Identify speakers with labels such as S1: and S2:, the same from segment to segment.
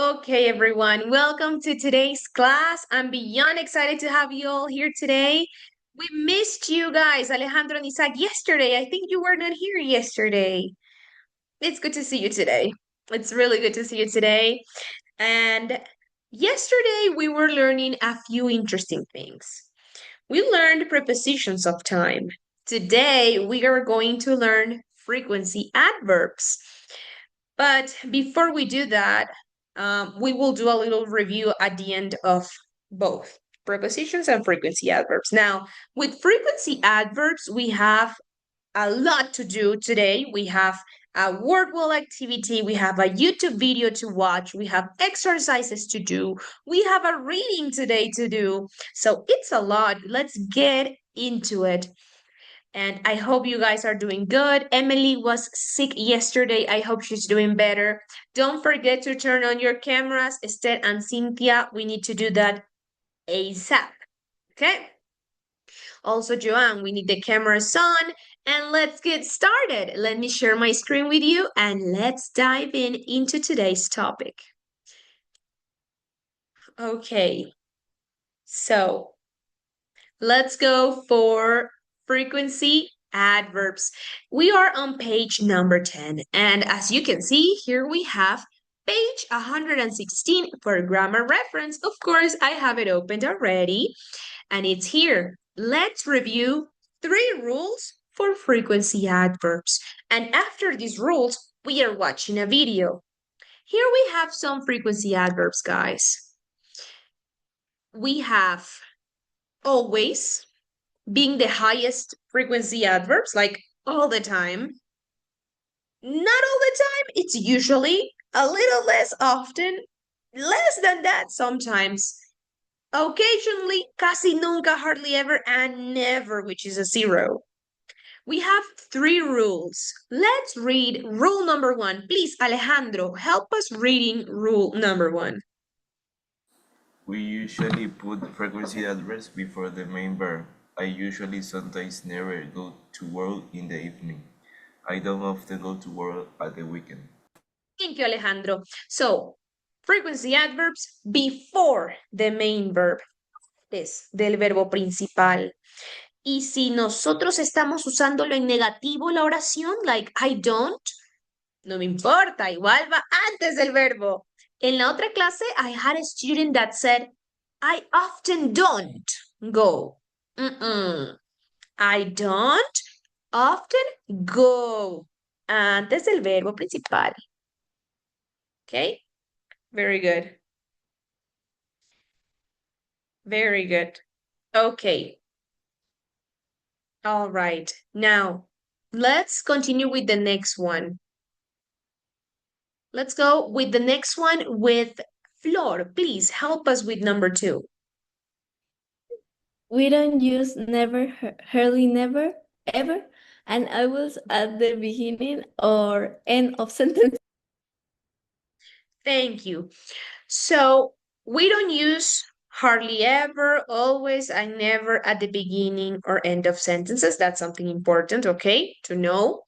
S1: Okay, everyone, welcome to today's class. I'm beyond excited to have you all here today. We missed you guys, Alejandro and Isaac, yesterday. I think you were not here yesterday. It's good to see you today. It's really good to see you today. And yesterday we were learning a few interesting things. We learned prepositions of time. Today we are going to learn frequency adverbs. But before we do that, we will do a little review at the end of both prepositions and frequency adverbs. Now, with frequency adverbs, we have a lot to do today. We have a word wall activity, we have a YouTube video to watch, we have exercises to do, we have a reading today to do. So it's a lot. Let's get into it. And I hope you guys are doing good. Emily was sick yesterday. I hope she's doing better. Don't forget to turn on your cameras. Esther and Cynthia, we need to do that ASAP. Okay? Also, Joanne, we need the cameras on. And let's get started. Let me share my screen with you and let's dive into today's topic. Okay, so let's go for frequency adverbs. We are on page number 10. And as you can see, here we have page 116 for grammar reference. Of course, I have it opened already and it's here. Let's review 3 rules for frequency adverbs. And after these rules, we are watching a video. Here we have some frequency adverbs, guys. We have always, being the highest frequency adverbs, like all the time. Not all the time, it's usually a little less often, less than that sometimes. Occasionally, casi nunca, hardly ever, and never, which is a 0. We have 3 rules. Let's read rule number 1. Please, Alejandro, help us reading rule number 1.
S2: We usually put frequency adverbs before the main verb. I usually sometimes never go to work in the evening. I don't often go to work at the weekend.
S1: Thank you, Alejandro. So, frequency adverbs before the main verb. Del verbo principal. Y si nosotros estamos usándolo en negativo la oración, like I don't, no me importa, igual va antes del verbo. En la otra clase, I had a student that said, I often don't go. I don't often go. Antes del verbo principal. Okay? Very good. Very good. Okay. All right. Now, let's continue with the next one. Let's go with the next one with Flor. Please help us with number 2.
S3: We don't use never, hardly never, ever, and I was at the beginning or end of sentence.
S1: Thank you. So we don't use hardly ever, always, and never at the beginning or end of sentences. That's something important, okay, to know.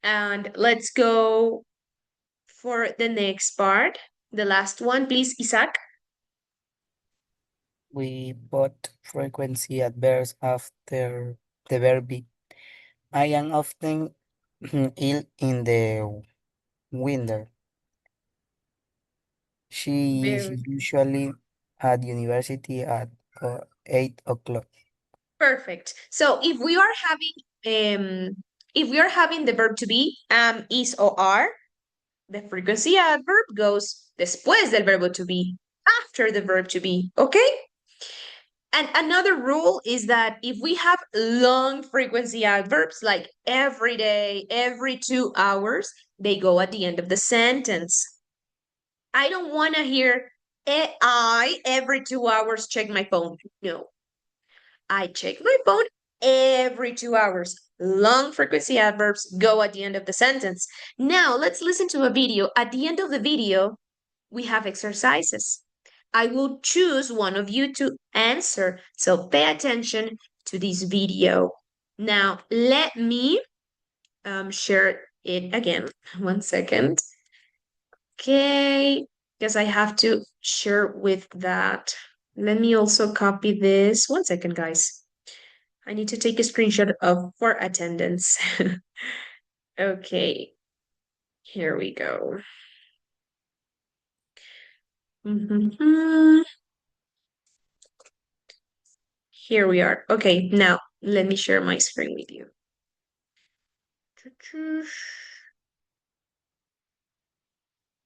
S1: And let's go for the next part. The last one, please, Isaac.
S4: We put frequency adverbs after the verb be. I am often ill in the winter. She is
S1: Very
S4: usually at university at 8 o'clock.
S1: perfect. So if we are having the verb to be, am, is, or are, the frequency adverb goes después del verbo to be, after the verb to be, okay? And another rule is that if we have long frequency adverbs, like every day, every 2 hours, they go at the end of the sentence. I don't want to hear, I every 2 hours check my phone. No, I check my phone every 2 hours. Long frequency adverbs go at the end of the sentence. Now let's listen to a video. At the end of the video, we have exercises. I will choose one of you to answer, so pay attention to this video. Now, let me share it again. 1 second. Okay, because I have to share with that. Let me also copy this. 1 second, guys. I need to take a screenshot of for attendance. Okay, here we go. Here we are. Okay, now let me share my screen with you.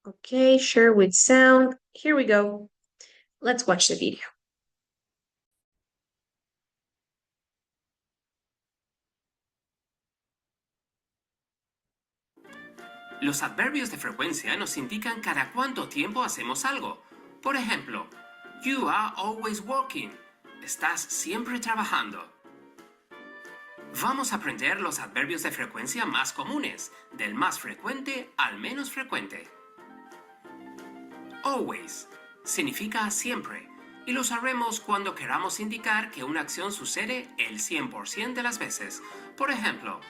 S1: Okay, share with sound. Here we go. Let's watch the video.
S5: Los adverbios de frecuencia nos indican cada cuánto tiempo hacemos algo. Por ejemplo, you are always working. Estás siempre trabajando. Vamos a aprender los adverbios de frecuencia más comunes, del más frecuente al menos frecuente. Always significa siempre y lo usaremos cuando queramos indicar que una acción sucede el 100% de las veces. Por ejemplo,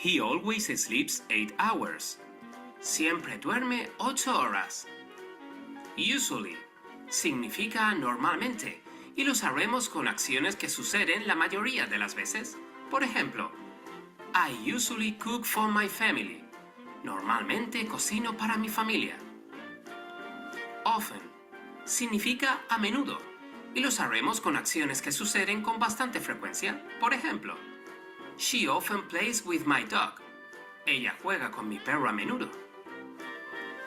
S5: he always sleeps 8 hours. Siempre duerme 8 horas. Usually significa normalmente y lo usaremos con acciones que suceden la mayoría de las veces. Por ejemplo, I usually cook for my family. Normalmente cocino para mi familia. Often significa a menudo y lo usaremos con acciones que suceden con bastante frecuencia. Por ejemplo, she often plays with my dog. Ella juega con mi perro a menudo.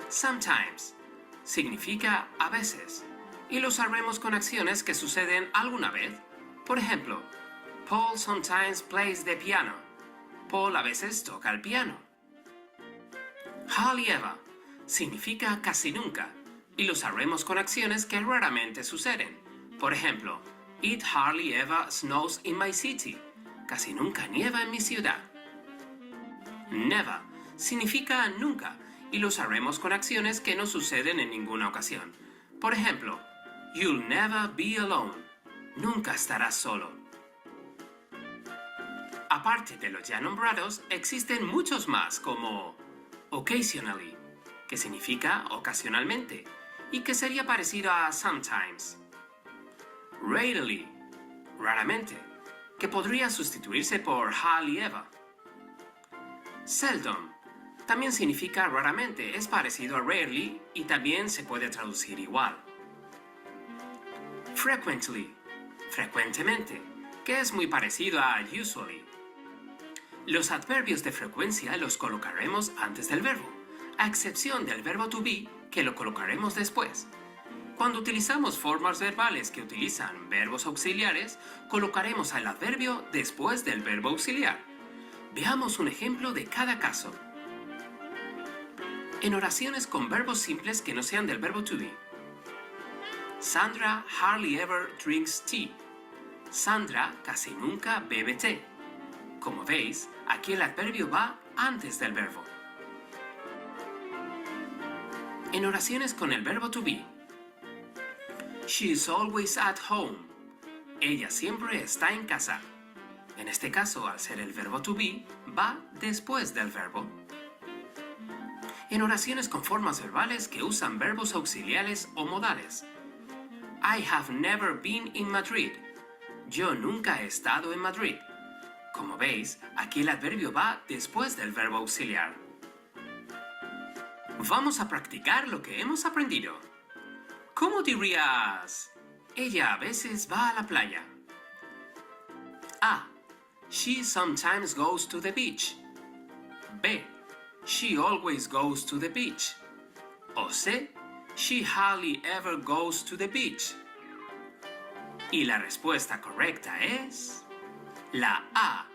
S5: Sometimes significa a veces y lo usaremos con acciones que suceden alguna vez. Por ejemplo, Paul sometimes plays the piano. Paul a veces toca el piano. Hardly ever significa casi nunca y lo usaremos con acciones que raramente suceden. Por ejemplo, it hardly ever snows in my city. Casi nunca nieva en mi ciudad. Never significa nunca y lo usaremos con acciones que no suceden en ninguna ocasión. Por ejemplo, you'll never be alone. Nunca estarás solo. Aparte de los ya nombrados, existen muchos más como occasionally, que significa ocasionalmente y que sería parecido a sometimes. Rarely, raramente, que podría sustituirse por hardly ever. Seldom, también significa raramente, es parecido a rarely y también se puede traducir igual. Frequently, frecuentemente, que es muy parecido a usually. Los adverbios de frecuencia los colocaremos antes del verbo, a excepción del verbo to be, que lo colocaremos después. Cuando utilizamos formas verbales que utilizan verbos auxiliares, colocaremos el adverbio después del verbo auxiliar. Veamos un ejemplo de cada caso. En oraciones con verbos simples que no sean del verbo to be. Sandra hardly ever drinks tea. Sandra casi nunca bebe té. Como veis, aquí el adverbio va antes del verbo. En oraciones con el verbo to be. She is always at home. Ella siempre está en casa. En este caso, al ser el verbo to be, va después del verbo. En oraciones con formas verbales que usan verbos auxiliares o modales. I have never been in Madrid. Yo nunca he estado en Madrid. Como veis, aquí el adverbio va después del verbo auxiliar. Vamos a practicar lo que hemos aprendido. ¿Cómo dirías? Ella a veces va a la playa. A. She sometimes goes to the beach. B. She always goes to the beach. O C. She hardly ever goes to the beach. Y la respuesta correcta es la A.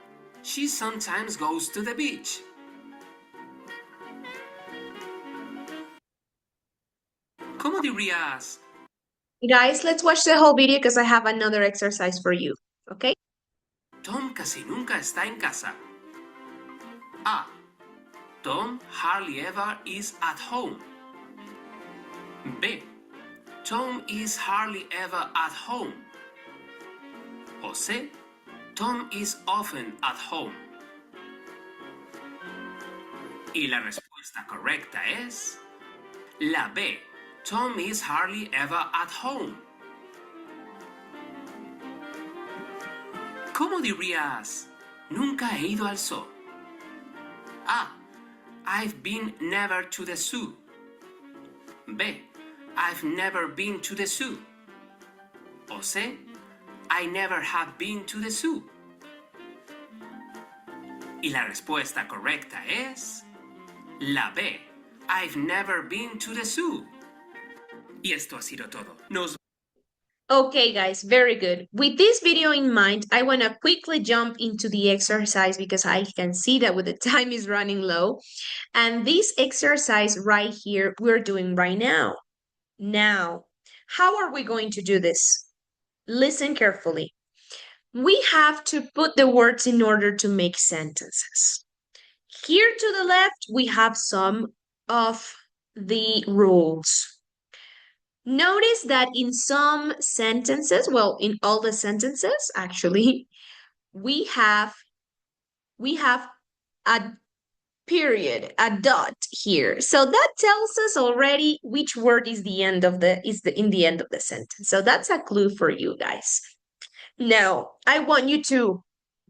S5: She sometimes goes to the beach. ¿Cómo dirías?
S1: Guys, let's watch the whole video because I have another exercise for you, okay?
S5: Tom casi nunca está en casa. A. Tom hardly ever is at home. B. Tom is hardly ever at home. O C. Tom is often at home. Y la respuesta correcta es la B. Tom is hardly ever at home. ¿Cómo dirías? Nunca he ido al zoo. A. I've been never to the zoo. B. I've never been to the zoo. O C. I never have been to the zoo. Y la respuesta correcta es la B. I've never been to the zoo. Y esto ha sido todo. Nos
S1: Okay, guys, very good. With this video in mind, I want to quickly jump into the exercise because I can see that with the time is running low. And this exercise right here, we're doing right now. Now, how are we going to do this? Listen carefully. We have to put the words in order to make sentences. Here to the left, we have some of the rules. Notice that in some sentences, well, in all the sentences, actually, we have a period, a dot here. So that tells us already which word is in the end of the sentence. So that's a clue for you guys. Now, I want you to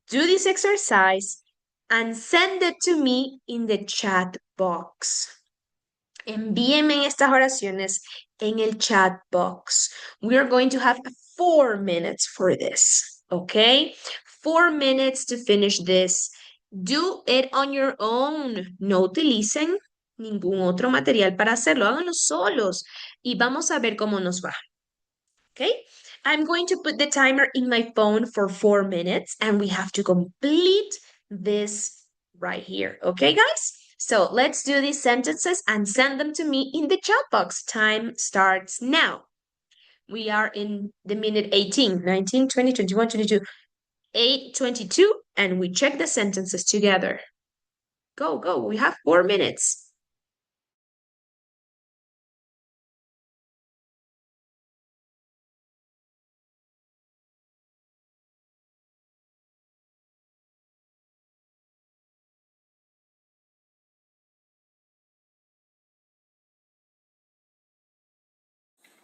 S1: do this exercise and send it to me in the chat box. Envíenme estas oraciones en el chat box. We are going to have 4 minutes for this, okay? 4 minutes to finish this. Do it on your own. No utilicen ningún otro material para hacerlo. Háganlo solos y vamos a ver cómo nos va. Okay? I'm going to put the timer in my phone for 4 minutes and we have to complete this right here. Okay, guys? So let's do these sentences and send them to me in the chat box. Time starts now. We are in the minute 18, 19, 20, 21, 22, 8, 22, and we check the sentences together. Go, go. We have 4 minutes.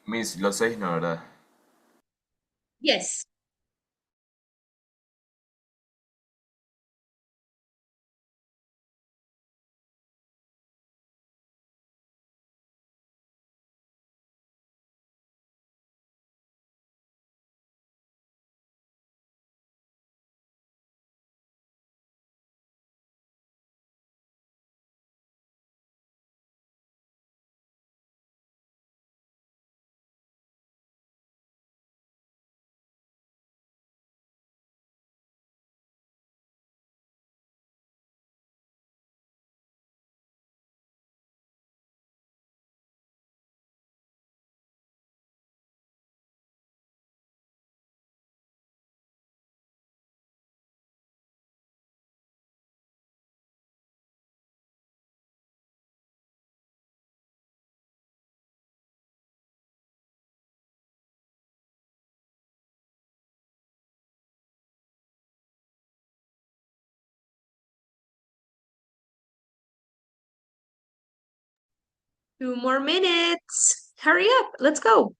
S2: Miss, los 6, ¿no, verdad?
S1: Yes. Two more minutes. Hurry up. Let's go.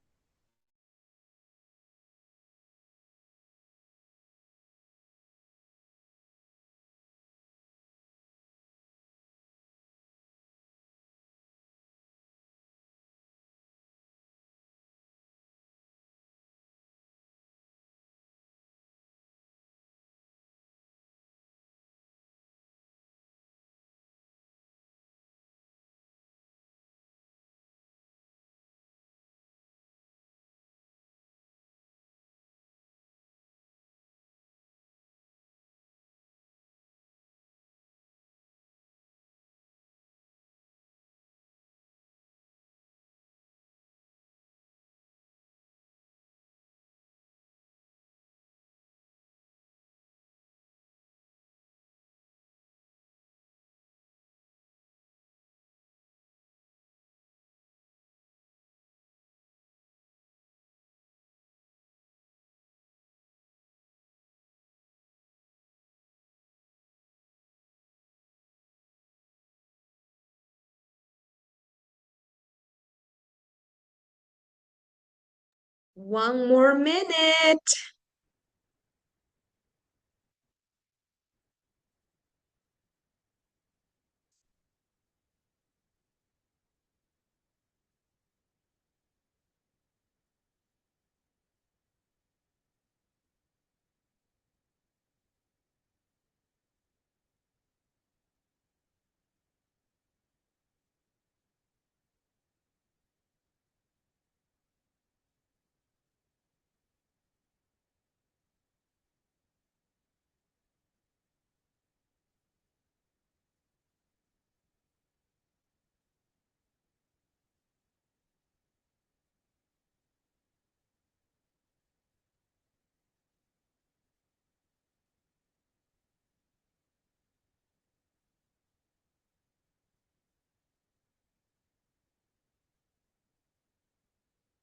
S1: One more minute.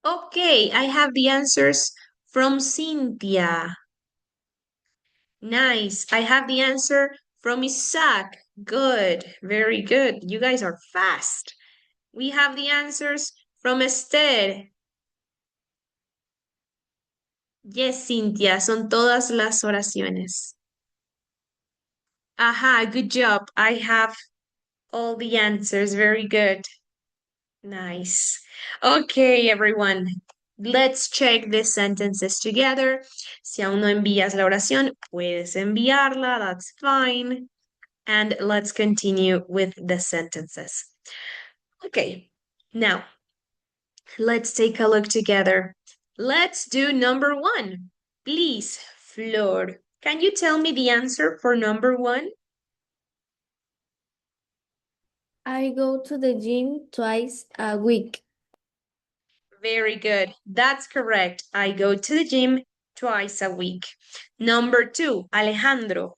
S1: Okay, I have the answers from Cynthia. Nice. I have the answer from Isaac. Good. Very good. You guys are fast. We have the answers from Esther. Yes, Cynthia, son todas las oraciones. Aha, good job. I have all the answers. Very good. Nice. Okay, everyone. Let's check the sentences together. Si aún no envías la oración, puedes enviarla. That's fine. And let's continue with the sentences. Okay, now let's take a look together. Let's do number one. Please, Flor, can you tell me the answer for number one?
S3: I go to the gym twice a week.
S1: Very good. That's correct. I go to the gym twice a week. Number two, Alejandro.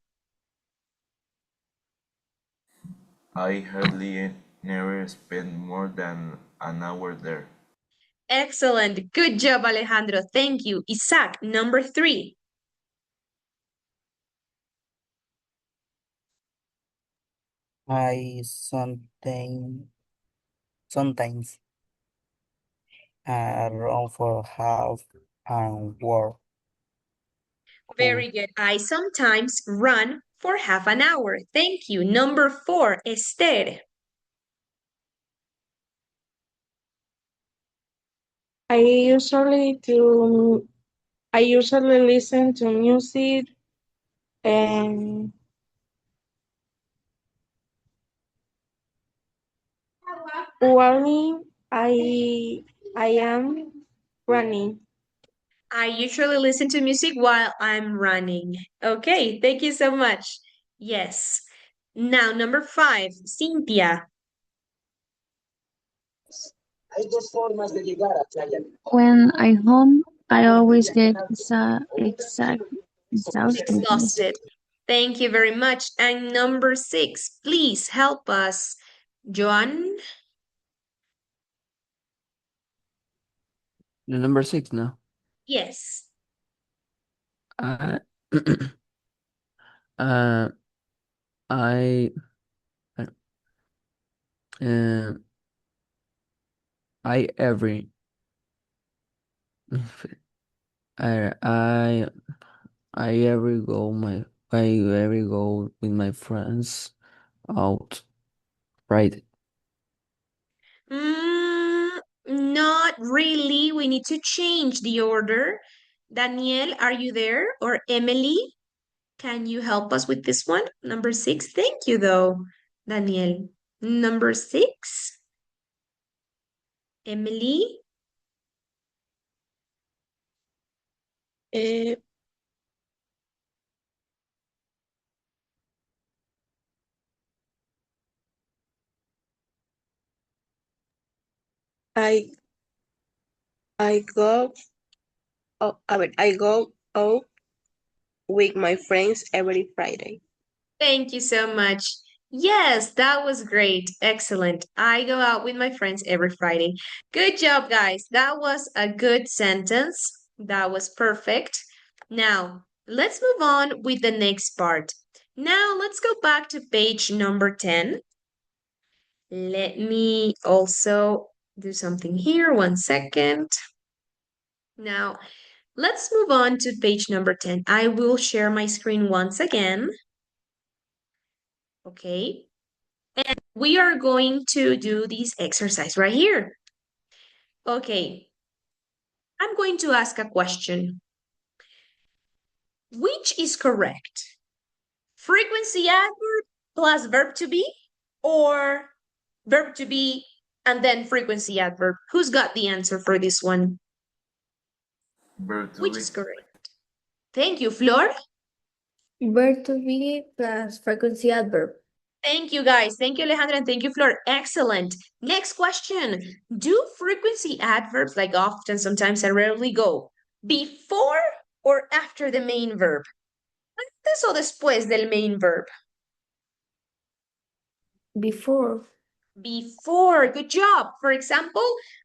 S2: I hardly never spend more than an hour there.
S1: Excellent. Good job, Alejandro. Thank you. Isaac, number three.
S4: I sometimes run for half an hour.
S1: Very good. I sometimes run for half an hour. Thank you. Number four, Esther.
S6: I usually listen to music and while I am running.
S1: I usually listen to music while I'm running. Okay, thank you so much. Yes. Now, number five, Cynthia.
S7: When I home, I always get exhausted.
S1: Exhausted. Thank you very much. And number six, please help us. Joan?
S8: The number 6 now.
S1: Yes.
S8: Uh, uh, I, uh, I every, I, I, I every go with my friends out Friday.
S1: Not really. We need to change the order. Daniel, are you there? Or Emily? Can you help us with this one? Number six. Thank you, though, Daniel. Number six. Emily?
S6: Eh, I I go I go out with my friends every Friday.
S1: Thank you so much. Yes, that was great. Excellent. I go out with my friends every Friday. Good job, guys. That was a good sentence. That was perfect. Now, let's move on with the next part. Now, let's go back to page number 10. Let me also do something here. One second. Now, let's move on to page number 10. I will share my screen once again. Okay. And we are going to do this exercise right here. Okay. I'm going to ask a question. Which is correct? Frequency adverb plus verb to be, or verb to be and then frequency adverb? Who's got the answer for this one?
S2: Verb to
S1: Which
S2: be.
S1: is correct? Thank you, Flor.
S3: Verb to be plus frequency adverb.
S1: Thank you, guys. Thank you, Alejandra, and thank you, Flor. Excellent. Next question. Do frequency adverbs, like often, sometimes, and rarely, go before or after the main verb? ¿Antes o después del main verb?
S3: Before.
S1: Before. Good job. For example,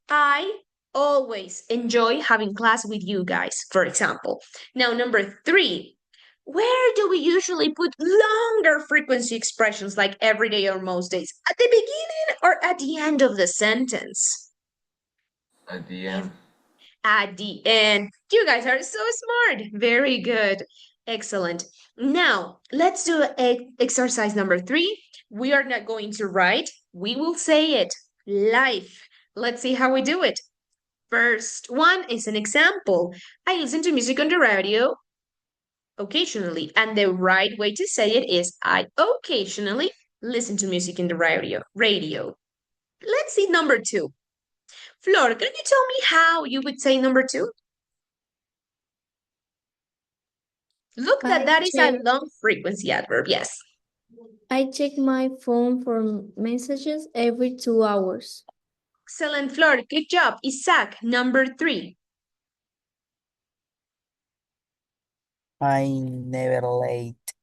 S1: I always enjoy having class with you guys, for example. Now, number 3. Where do we usually put longer frequency expressions like every day or most days? At the beginning or at the end of the sentence?
S2: At the end.
S1: At the end. You guys are so smart. Very good. Excellent. Now, let's do exercise number 3. We are not going to write. We will say it. Life. Let's see how we do it. First one is an example. I listen to music on the radio occasionally. And the right way to say it is I occasionally listen to music in the radio. Let's see number 2. Flor, can you tell me how you would say number 2? Look, that is a long frequency adverb, yes.
S3: I check my phone for messages every 2 hours.
S1: Excellent, Flor. Good job. Isaac, number 3.
S4: I never late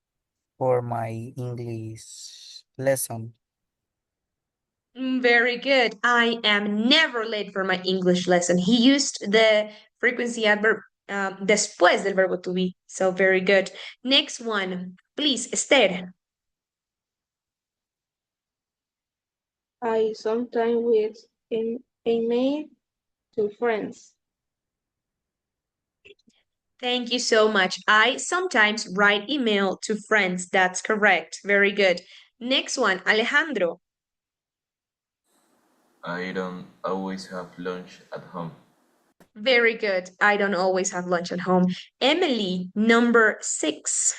S4: for my English lesson.
S1: Very good. I am never late for my English lesson. He used the frequency adverb después del verbo to be. So very good. Next one, please, Esther.
S6: I sometimes with email to friends.
S1: Thank you so much. I sometimes write email to friends. That's correct. Very good. Next one, Alejandro.
S2: I don't always have lunch at home.
S1: Very good. I don't always have lunch at home. Emily, number 6.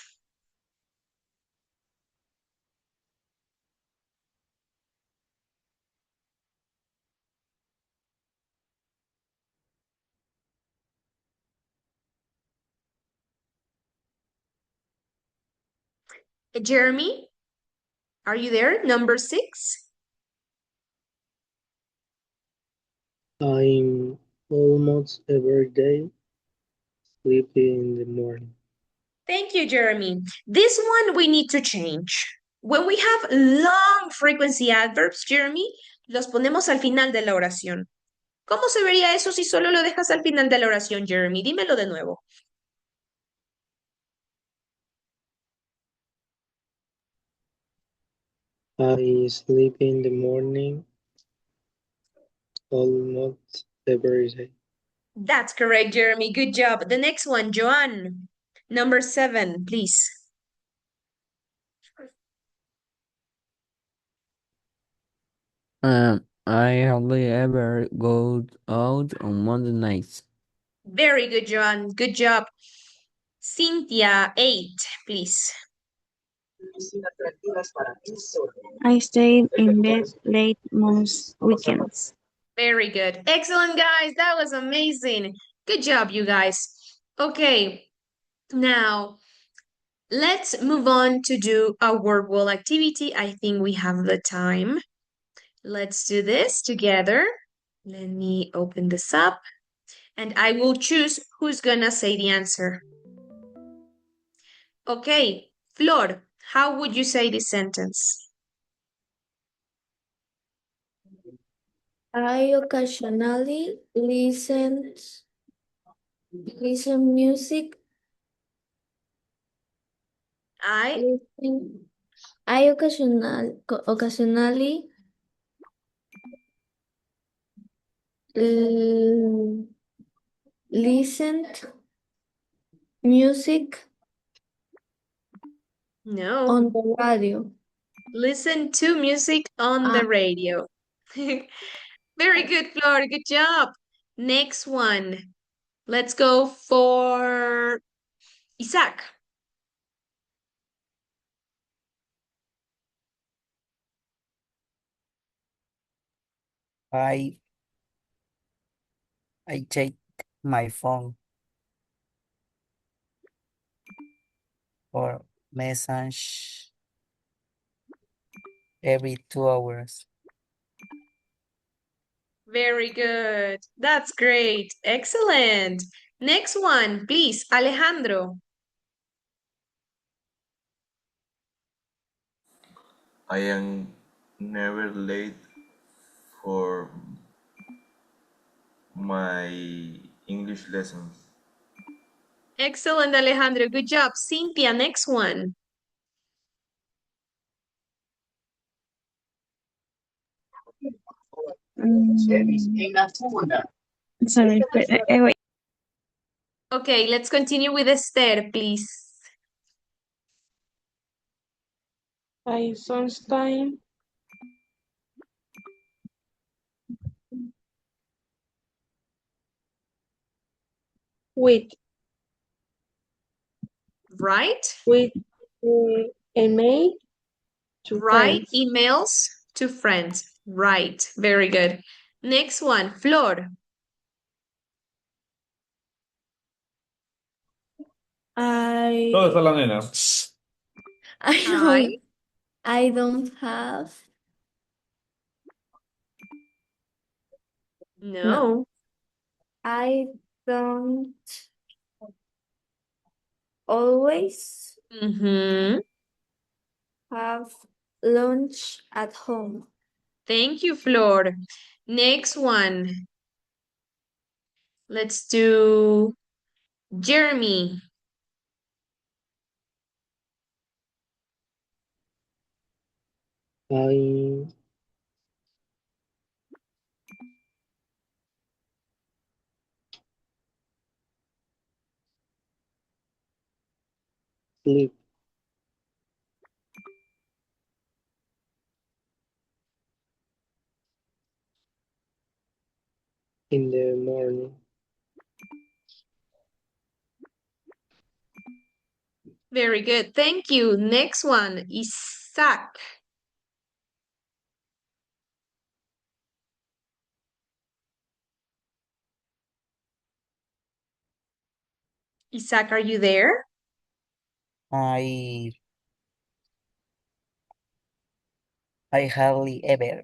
S1: Jeremy, are you there? Number 6.
S9: I'm almost every day sleepy in the morning.
S1: Thank you, Jeremy. This one we need to change. When we have long frequency adverbs, Jeremy, los ponemos al final de la oración. ¿Cómo se vería eso si solo lo dejas al final de la oración, Jeremy? Dímelo de nuevo.
S9: I sleep in the morning almost every day.
S1: That's correct, Jeremy. Good job. The next one, Joanne. Number 7, please.
S8: I hardly ever go out on Monday nights.
S1: Very good, Joanne. Good job. Cynthia, 8, please.
S7: I stay in bed late most weekends.
S1: Very good. Excellent, guys. That was amazing. Good job, you guys. Okay, now let's move on to do a word wall activity. I think we have the time. Let's do this together. Let me open this up and I will choose who's gonna say the answer. Okay, Flor, how would you say this sentence?
S3: I occasionally listen music.
S1: I
S3: I occasionally listened music
S1: No.
S3: on the radio.
S1: Listen to music on the radio. Very good, Flor. Good job. Next one. Let's go for Isaac.
S4: I check my phone for message every 2 hours.
S1: Very good. That's great. Excellent. Next one, please, Alejandro.
S2: I am never late for my English lessons.
S1: Excellent, Alejandro. Good job. Cynthia, next one.
S7: Sorry, wait.
S1: Okay, let's continue with Esther, please.
S6: I sometimes with
S1: Right?
S6: email to
S1: Write
S6: friends.
S1: emails to friends. Right. Very good. Next one, Flor.
S3: I
S10: ¿Dónde está la nena?
S1: I
S3: I don't have
S1: no.
S3: I don't always
S1: Mm-hmm.
S3: have lunch at home.
S1: Thank you, Flor. Next one. Let's do Jeremy.
S9: I sleep in the morning.
S1: Very good. Thank you. Next one, Isaac. Isaac, are you there?
S4: I hardly ever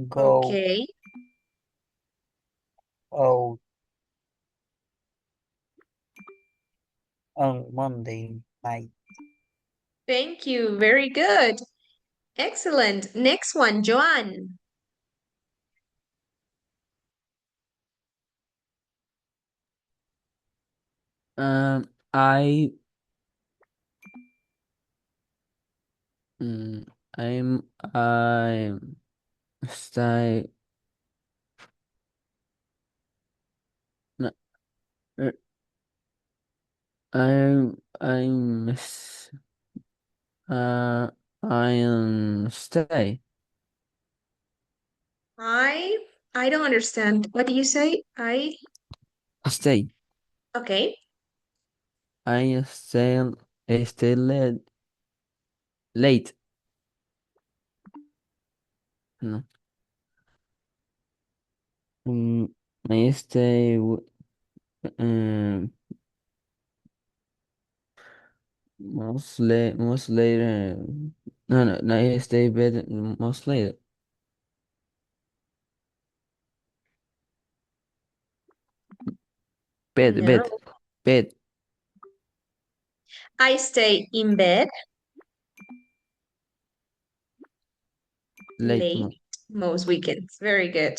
S4: go
S1: Okay.
S4: out on Monday night.
S1: Thank you. Very good. Excellent. Next one, Joan.
S8: I mm, I'm stay no, er, uh I'm stay
S1: I I don't understand. What do you say?
S8: stay
S1: Okay.
S8: I stay late. No. I stay um most later. No, I stay bed most later. Bed,
S1: No.
S8: bed, bed,
S1: I stay in bed
S8: late.
S1: late most weekends. Very good.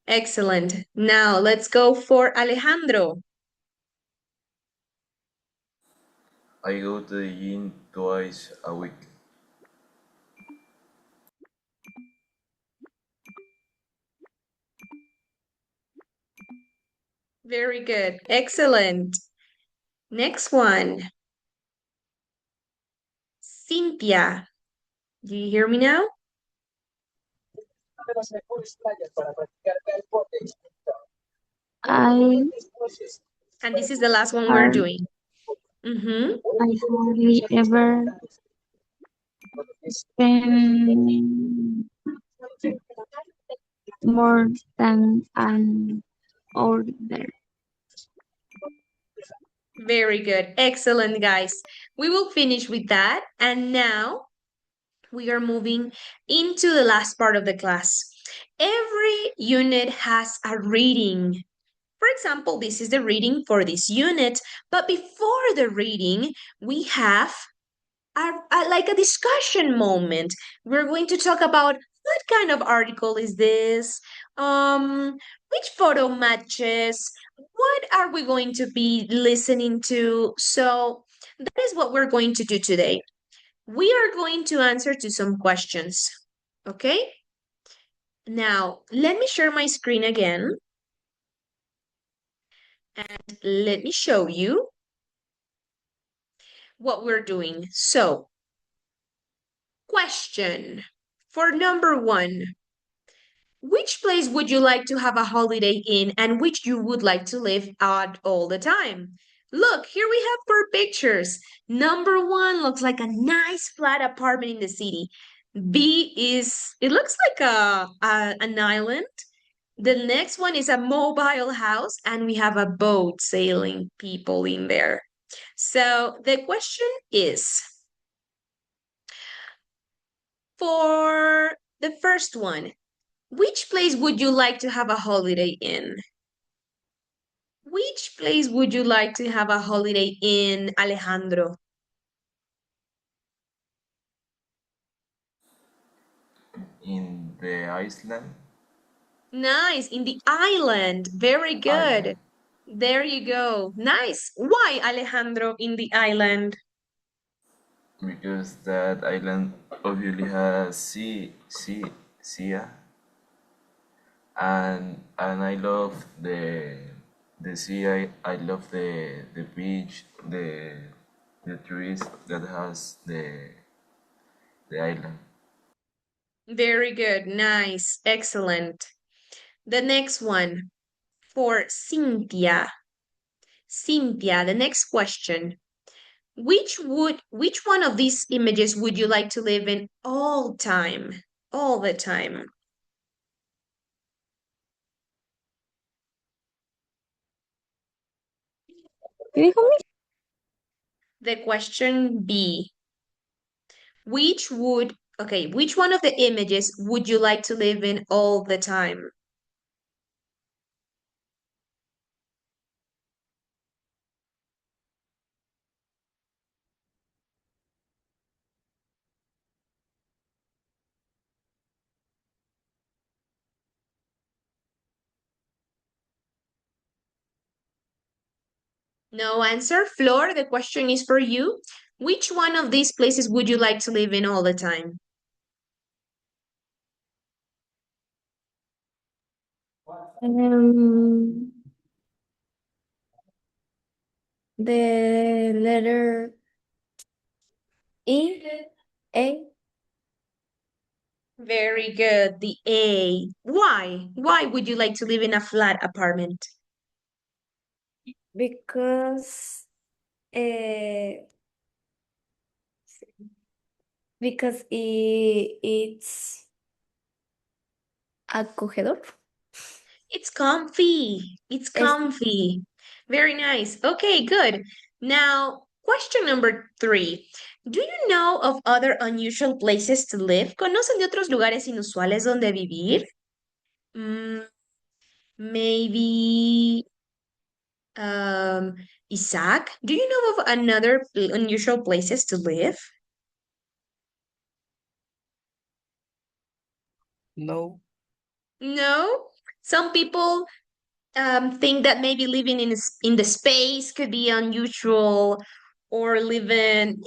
S1: Excellent. Now let's go for Alejandro.
S2: I go to the gym twice a week.
S1: Very good. Excellent. Next one. Cynthia. Do you hear me now?
S7: I
S1: And this is the last one we're
S7: are
S1: doing. Mm-hmm.
S7: I hardly ever spend more than an hour there.
S1: Very good. Excellent, guys. We will finish with that. And now we are moving into the last part of the class. Every unit has a reading. For example, this is the reading for this unit. But before the reading, we have like a discussion moment. We're going to talk about what kind of article is this? Which photo matches? What are we going to be listening to? So that is what we're going to do today. We are going to answer to some questions. Okay? Now, let me share my screen again. And let me show you what we're doing. So, question for number one. Which place would you like to have a holiday in and which you would like to live at all the time? Look, here we have 4 pictures. Number one looks like a nice flat apartment in the city. It looks like an island. The next one is a mobile house and we have a boat sailing people in there. So the question is, for the first one, which place would you like to have a holiday in? Which place would you like to have a holiday in, Alejandro?
S2: In the Iceland
S1: Nice, in the island. Very good.
S2: island
S1: There you go. Nice. Why, Alejandro, in the island?
S2: because that island obviously has sea, and I love the sea. I love the beach, the trees that has the island.
S1: Very good. Nice. Excellent. The next one for Cynthia. Cynthia, the next question. Which one of these images would you like to live in all time? All the time.
S7: ¿Qué dijo mi?
S1: The question B. Which one of the images would you like to live in all the time? No answer. Flor, the question is for you. Which one of these places would you like to live in all the time?
S3: The letter E, A,
S1: Very good. The A. Why? Why would you like to live in a flat apartment?
S3: because uh, it's acogedor.
S1: It's comfy. It's comfy. Very nice. Okay, good. Now, question number 3. Do you know of other unusual places to live? ¿Conocen de otros lugares inusuales donde vivir? Maybe Isaac, do you know of another unusual places to live?
S4: No,
S1: No? Some people think that maybe living in the space could be unusual, or living,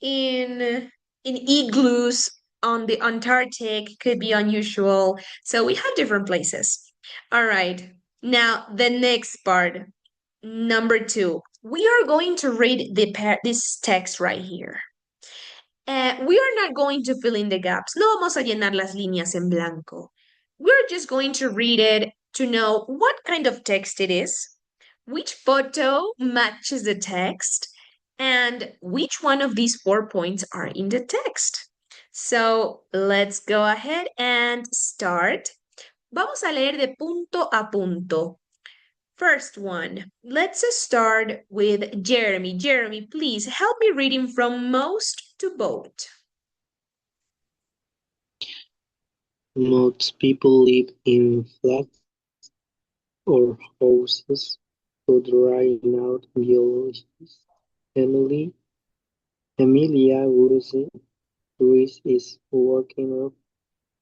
S1: in igloos on the Antarctic could be unusual. So we have different places. All right. Now, the next part, number 2. We are going to read this text right here. We are not going to fill in the gaps. No vamos a llenar las líneas en blanco. We're just going to read it to know what kind of text it is, which photo matches the text, and which one of these 4 points are in the text. So let's go ahead and start. Vamos a leer de punto a punto. First one, let's start with Jeremy. Jeremy, please help me reading from most to boat.
S9: Most people live in flats or houses, but right now biologists Emilia Ruiz is working up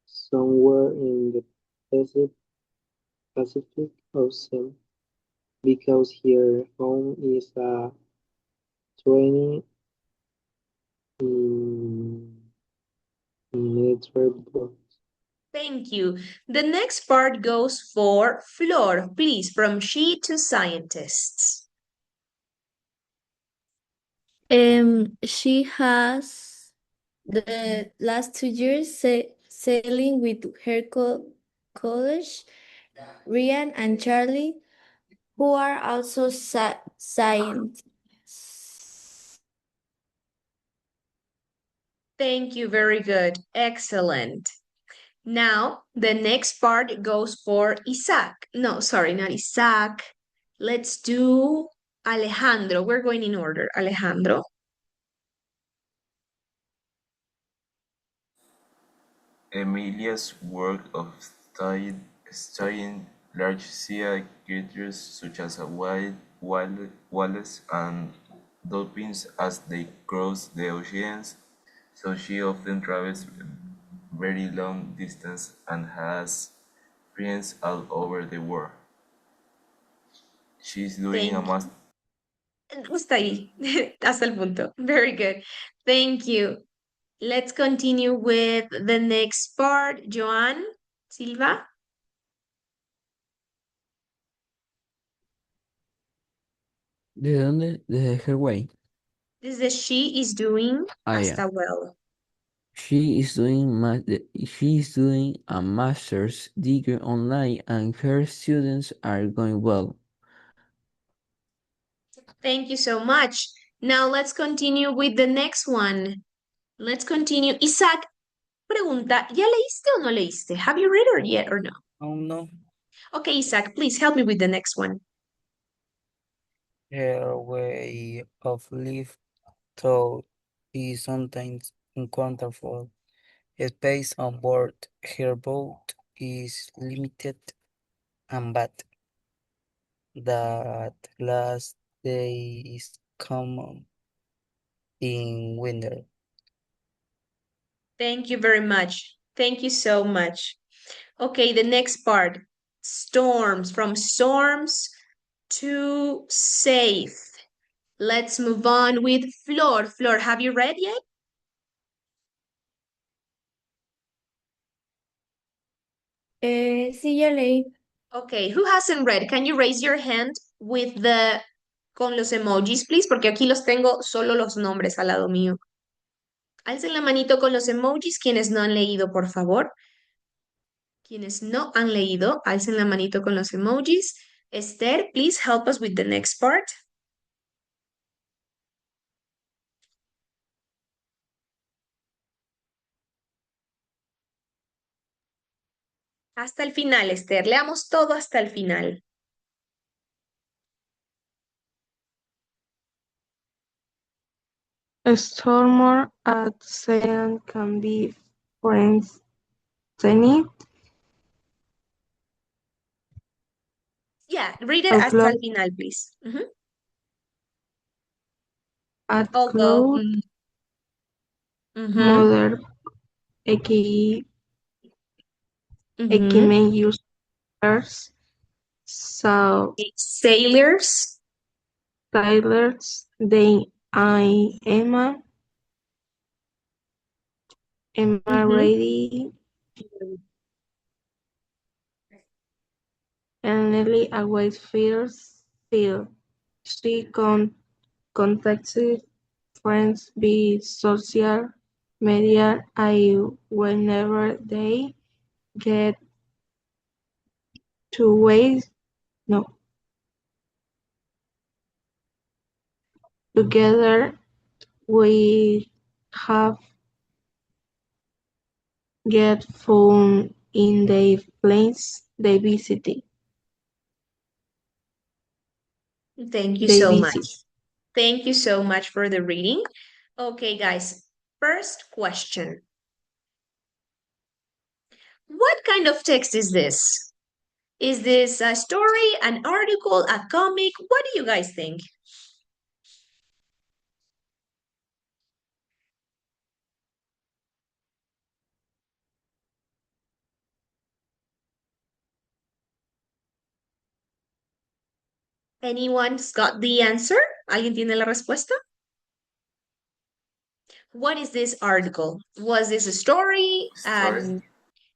S9: somewhere in the Pacific Ocean because her home is a training network.
S1: Thank you. The next part goes for Flor, please, from she to scientists.
S3: She has the last 2 years sailing with her college, Ryan and Charlie, who are also scientists.
S1: Thank you, very good. Excellent. Now, the next part goes for Isaac. No, sorry, not Isaac. Let's do Alejandro. We're going in order. Alejandro.
S2: Emilia's work of studying large sea creatures such as whales and dolphins as they cross the oceans, so she often travels very long distance and has friends all over the world. She's doing a master.
S1: Hasta ahí, hasta el punto. Very good. Thank you. Let's continue with the next part. Joan Silva.
S8: ¿De dónde? Desde Hawaii.
S1: This is the she is doing hasta
S8: Yeah.
S1: well.
S8: She is doing a master's degree online and her students are going well.
S1: Thank you so much. Now let's continue with the next one. Let's continue. Isaac, pregunta, ¿ya leíste o no leíste? Have you read it yet or no?
S4: Oh no.
S1: Okay, Isaac, please help me with the next one.
S4: Her way of life thought is sometimes uncomfortable. Space on board her boat is limited and bad. That last day is common in winter.
S1: Thank you very much. Thank you so much. Okay, the next part. Storms, from storms to safe. Let's move on with Flor. Flor, have you read yet?
S3: Sí, ya leí.
S1: Okay, who hasn't read? Can you raise your hand with con los emojis, please? Porque aquí los tengo solo los nombres al lado mío. Alcen la manito con los emojis quienes no han leído, por favor. Quienes no han leído, alcen la manito con los emojis. Esther, please help us with the next part. Hasta el final, Esther. Leamos todo hasta el final.
S6: A storm at sea can be frightening.
S1: Yeah, read it
S6: A
S1: hasta
S6: cloud
S1: el final, please.
S6: at
S1: Although,
S6: cloud mother may use sailors, so
S1: sailors.
S6: sailors they Emma
S1: Mhm.
S6: ready and Lily always feels feel. She contacts friends via social media whenever they get to ways no together we have get fun in the place they visit.
S1: Thank you
S6: They
S1: so
S6: visit.
S1: much. Thank you so much for the reading. Okay, guys, first question. What kind of text is this? Is this a story, an article, a comic? What do you guys think? Anyone's got the answer? ¿Alguien tiene la respuesta? What is this article? Was this a story?
S2: Story.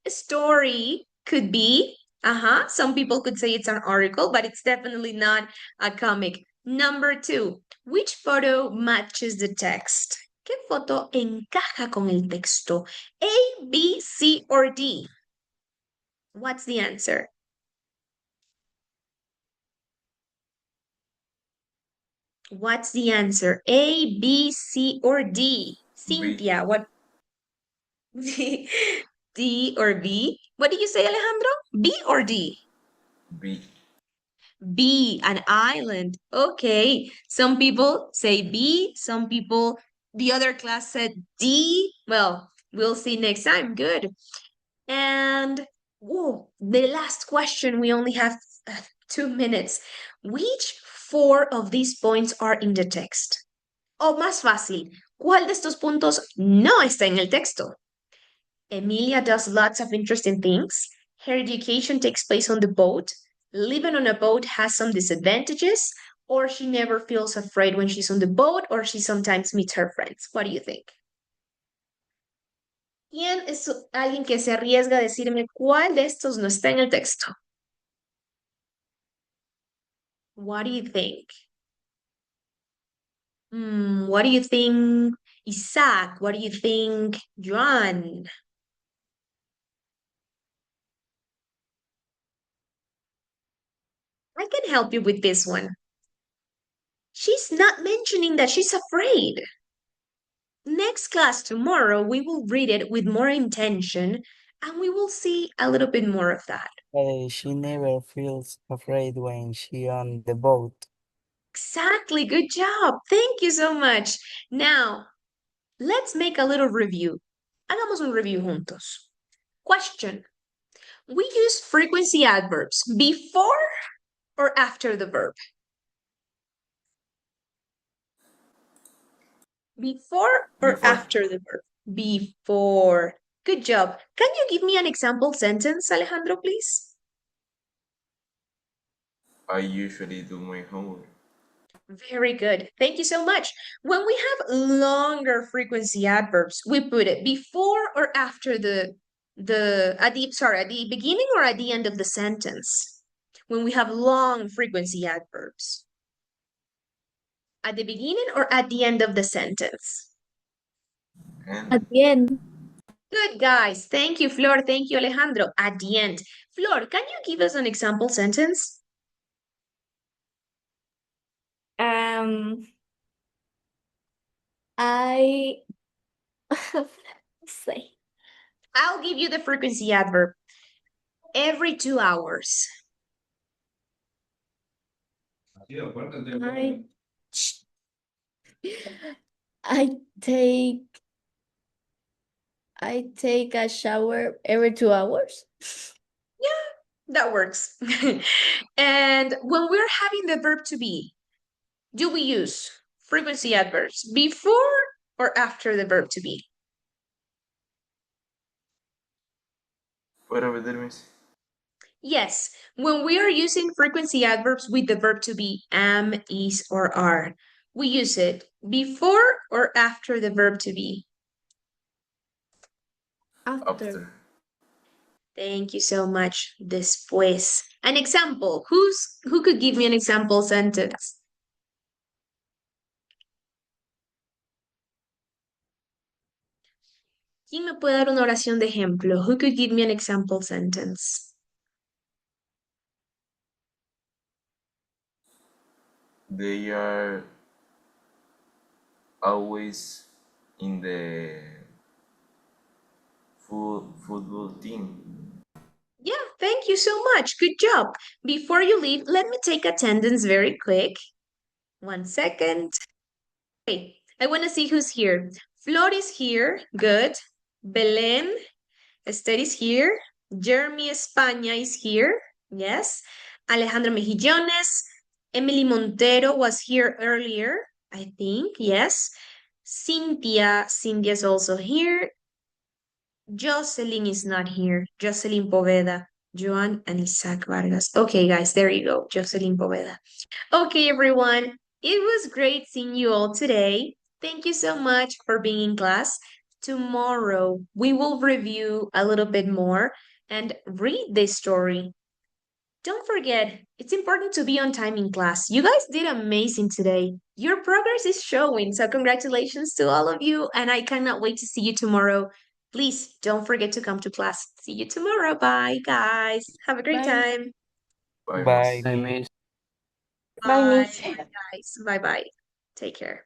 S1: A story could be, some people could say it's an article, but it's definitely not a comic. Number 2, which photo matches the text? ¿Qué foto encaja con el texto? A, B, C, or D? What's the answer? What's the answer? A, B, C, or D? Cynthia, what? D or B? What did you say, Alejandro? B or D?
S2: B.
S1: B, an island. Okay. Some people say B, some people, the other class said D. Well, we'll see next time. Good. And whoa, the last question, we only have 2 minutes. Which 4 of these points are in the text? O más fácil, ¿cuál de estos puntos no está en el texto? Emilia does lots of interesting things. Her education takes place on the boat. Living on a boat has some disadvantages, or she never feels afraid when she's on the boat, or she sometimes meets her friends. What do you think? ¿Quién es alguien que se arriesga a decirme cuál de estos no está en el texto? What do you think? What do you think, Isaac? What do you think, Joan? I can help you with this one. She's not mentioning that she's afraid. Next class tomorrow, we will read it with more intention and we will see a little bit more of that.
S4: She never feels afraid when she on the boat.
S1: Exactly, good job. Thank you so much. Now, let's make a little review. Hagamos un review juntos. Question. We use frequency adverbs before or after the verb? Before or
S2: Before.
S1: after the verb? Before. Good job. Can you give me an example sentence, Alejandro, please?
S2: I usually do my homework.
S1: Very good. Thank you so much. When we have longer frequency adverbs, we put it before or after at the beginning or at the end of the sentence. When we have long frequency adverbs. At the beginning or at the end of the sentence?
S2: And
S3: At the end.
S1: Good, guys. Thank you, Flor. Thank you, Alejandro. At the end. Flor, can you give us an example sentence?
S3: I say
S1: I'll give you the frequency adverb. Every 2 hours.
S3: I take a shower every 2 hours.
S1: That works. And when we're having the verb to be, do we use frequency adverbs before or after the verb to be?
S2: ¿puedo repetir, Miss?
S1: Yes, when we are using frequency adverbs with the verb to be am, is, or are, we use it before or after the verb to be?
S3: After.
S1: Thank you so much. Después. An example. Who could give me an example sentence? ¿Quién me puede dar una oración de ejemplo? Who could give me an example sentence?
S2: They are always in the football team.
S1: Yeah, thank you so much. Good job. Before you leave, let me take attendance very quick. 1 second. Okay, I want to see who's here. Flor is here. Good. Belén, Esther is here. Jeremy España is here. Yes. Alejandra Mejillones. Emily Montero was here earlier, I think. Yes. Cynthia is also here. Jocelyn is not here. Jocelyn Poveda. Joan and Isaac Vargas. Okay, guys, there you go. Jocelyn Poveda. Okay, everyone. It was great seeing you all today. Thank you so much for being in class. Tomorrow, we will review a little bit more and read this story. Don't forget, it's important to be on time in class. You guys did amazing today. Your progress is showing, so congratulations to all of you, and I cannot wait to see you tomorrow. Please don't forget to come to class. See you tomorrow. Bye, guys. Have a great
S3: Bye.
S1: time.
S2: Bye,
S4: Bye,
S2: Miss.
S8: I
S4: Miss.
S8: miss.
S6: Bye,
S1: Bye,
S6: Miss.
S1: guys. Bye bye. Take care.